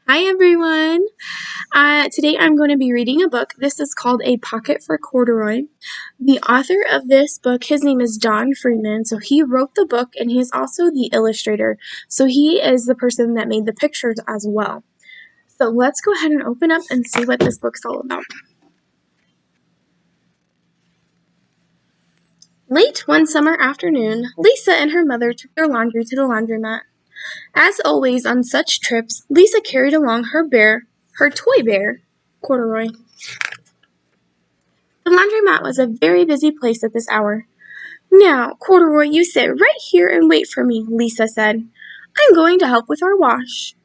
Hi everyone! Today I'm going to be reading a book. This is called A Pocket for Corduroy. The author of this book, his name is Don Freeman. So he wrote the book and he is also the illustrator. So he is the person that made the pictures as well. So let's go ahead and open up and see what this book's all about. Late one summer afternoon, Lisa and her mother took their laundry to the laundromat. As always on such trips, Lisa carried along her toy bear, Corduroy. The laundromat was a very busy place at this hour. "Now, Corduroy, you sit right here and wait for me," Lisa said. "I'm going to help with our wash."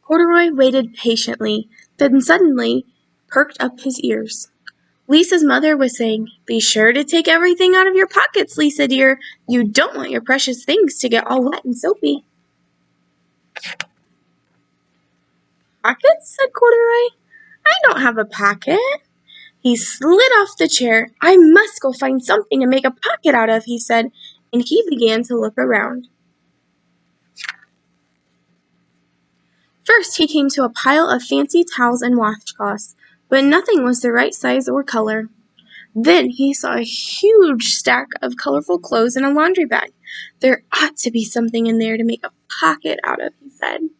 Corduroy waited patiently, then suddenly perked up his ears. Lisa's mother was saying, "Be sure to take everything out of your pockets, Lisa dear. You don't want your precious things to get all wet and soapy." "Pockets?" said Corduroy. "I don't have a pocket." He slid off the chair. "I must go find something to make a pocket out of," he said, and he began to look around. First he came to a pile of fancy towels and washcloths, but nothing was the right size or color. Then he saw a huge stack of colorful clothes in a laundry bag. "There ought to be something in there to make a pocket out of," he said.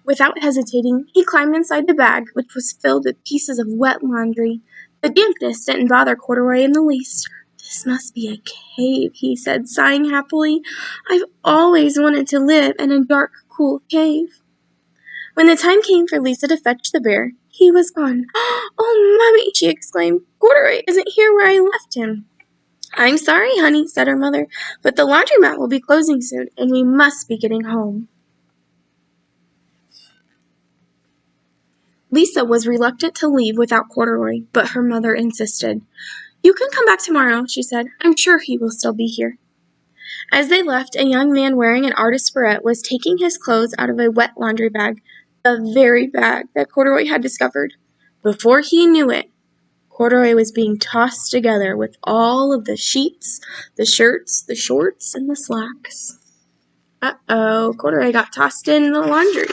Without hesitating, he climbed inside the bag, which was filled with pieces of wet laundry. The dampness didn't bother Corduroy in the least. "This must be a cave," he said, sighing happily. "I've always wanted to live in a dark, cool cave." When the time came for Lisa to fetch the bear, he was gone. "Oh, Mommy," she exclaimed, "Corduroy isn't here where I left him." "I'm sorry, honey," said her mother, "but the laundromat will be closing soon, and we must be getting home." Lisa was reluctant to leave without Corduroy, but her mother insisted. "You can come back tomorrow," she said. "I'm sure he will still be here." As they left, a young man wearing an artist's beret was taking his clothes out of a wet laundry bag, the very bag that Corduroy had discovered. Before he knew it, Corduroy was being tossed together with all of the sheets, the shirts, the shorts, and the slacks. Uh-oh, Corduroy got tossed in the laundry.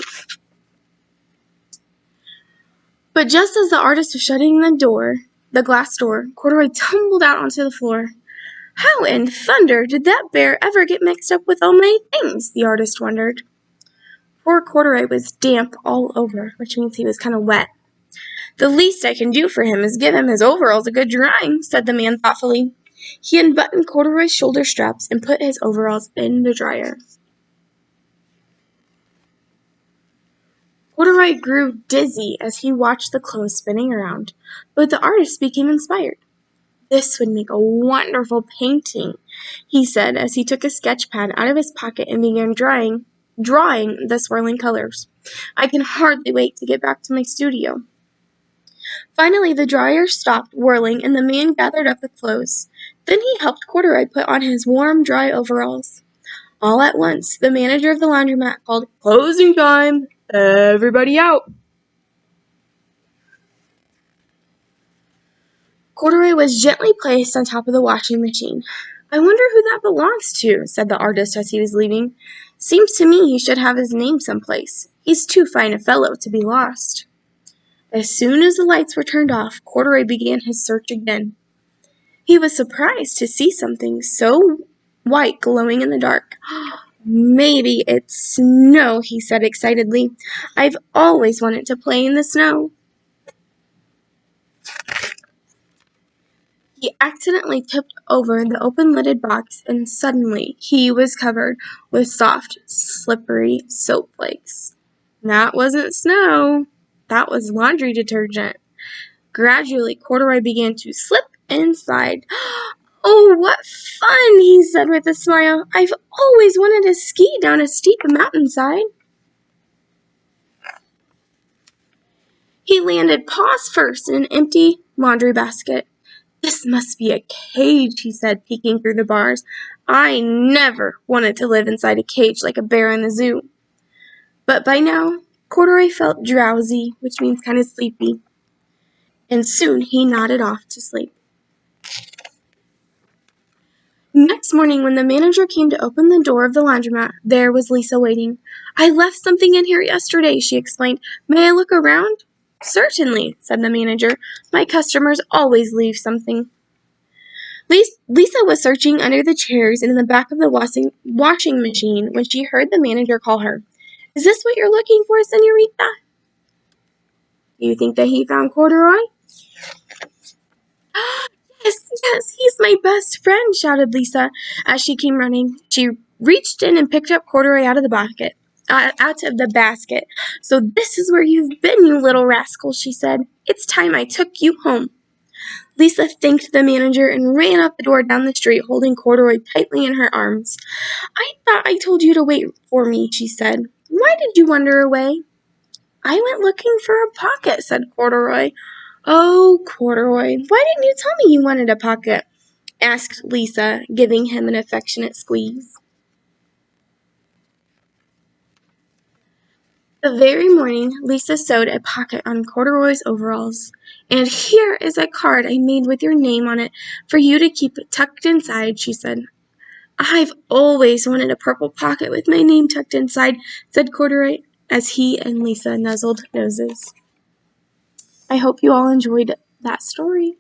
But just as the artist was shutting the glass door, Corduroy tumbled out onto the floor. "How in thunder did that bear ever get mixed up with all my things?" the artist wondered. Poor Corduroy was damp all over, which means he was kind of wet. "The least I can do for him is give him his overalls a good drying," said the man thoughtfully. He unbuttoned Corduroy's shoulder straps and put his overalls in the dryer. Corduroy grew dizzy as he watched the clothes spinning around, but the artist became inspired. "This would make a wonderful painting," he said as he took a sketch pad out of his pocket and began drawing the swirling colors. "I can hardly wait to get back to my studio." Finally, the dryer stopped whirling and the man gathered up the clothes. Then he helped Corduroy put on his warm, dry overalls. All at once, the manager of the laundromat called, "Closing time! Everybody out!" Corduroy was gently placed on top of the washing machine. "I wonder who that belongs to," said the artist as he was leaving. "Seems to me he should have his name someplace. He's too fine a fellow to be lost." As soon as the lights were turned off, Corduroy began his search again. He was surprised to see something so white glowing in the dark. "Maybe it's snow," he said excitedly. "I've always wanted to play in the snow." He accidentally tipped over the open-lidded box, and suddenly he was covered with soft, slippery soap flakes. That wasn't snow. That was laundry detergent. Gradually, Corduroy began to slip and slide. "Oh, what fun!" he said with a smile. "I've always wanted to ski down a steep mountainside." He landed paws first in an empty laundry basket. "This must be a cage," he said, peeking through the bars. "I never wanted to live inside a cage like a bear in the zoo." But by now, Corduroy felt drowsy, which means kind of sleepy, and soon he nodded off to sleep. Next morning, when the manager came to open the door of the laundromat, there was Lisa waiting. "I left something in here yesterday," she explained. "May I look around?" "Certainly," said the manager. "My customers always leave something." Lisa was searching under the chairs and in the back of the washing machine when she heard the manager call her. "Is this what you're looking for, senorita?" "Do you think that he found Corduroy?" "Yes, yes, he's my best friend," shouted Lisa as she came running. She reached in and picked up Corduroy out of the basket. "So this is where you've been, you little rascal," she said. "It's time I took you home." Lisa thanked the manager and ran out the door down the street, holding Corduroy tightly in her arms. "I thought I told you to wait for me," she said. "Why did you wander away?" "I went looking for a pocket," said Corduroy. "Oh, Corduroy, why didn't you tell me you wanted a pocket?" asked Lisa, giving him an affectionate squeeze. The very morning, Lisa sewed a pocket on Corduroy's overalls. "And here is a card I made with your name on it for you to keep tucked inside," she said. "I've always wanted a purple pocket with my name tucked inside," said Corduroy, as he and Lisa nuzzled noses. I hope you all enjoyed that story.